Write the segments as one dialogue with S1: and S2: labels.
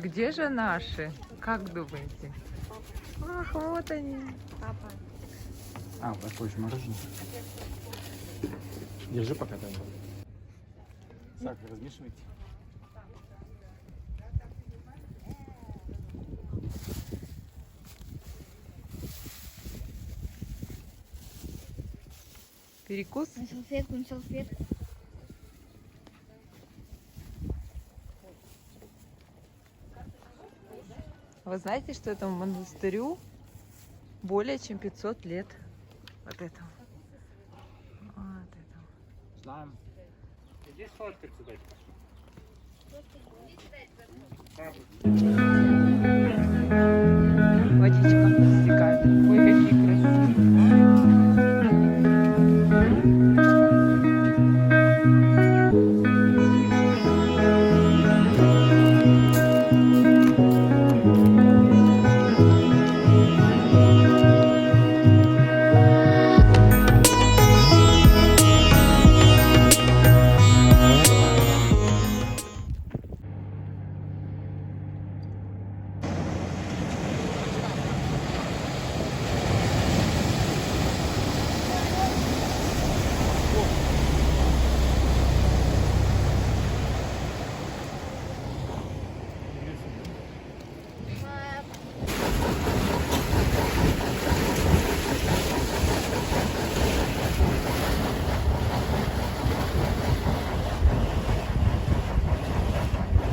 S1: Где же наши? Как думаете? Ах, вот они.
S2: Папа.
S3: А, вот такое же мороженое. Держи пока дай. Так, размешивайте.
S1: Перекус?
S2: На салфетку, на салфетку.
S1: Вы знаете, что этому монастырю более чем 500 лет? Вот этому. Вот этому.
S3: Знаем.
S4: Иди сфоткаться, дай.
S1: Водичка стекает. Ой, какие красивые.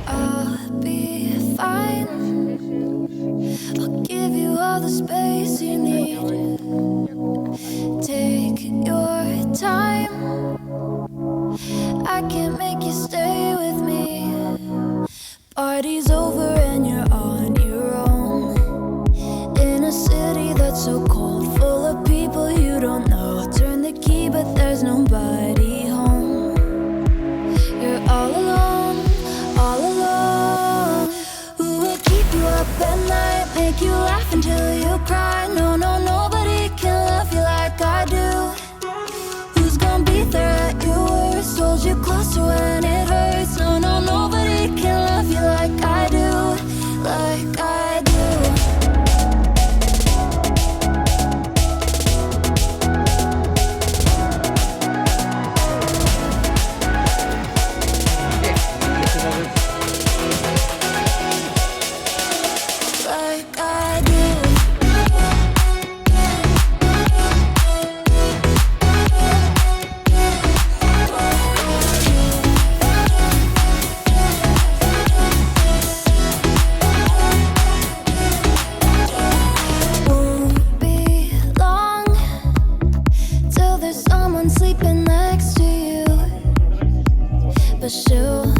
S5: I'll be fine. I'll give you all the space you need. Take your time. I can't make you stay with me. Party's over and you're on your own. In a city that's so cold, full of people you don't know. Turn the key, but there's nobody home. You're all alone, all alone. Who will keep you up at night, make you laugh until you cry? No, no, nobody can love you like I do. Who's gonna be there at your worst, hold you closer when it hurts? No, no, nobody can love you like I do, like I do. Like I do. Won't be long till there's someone sleeping next to you, but she'll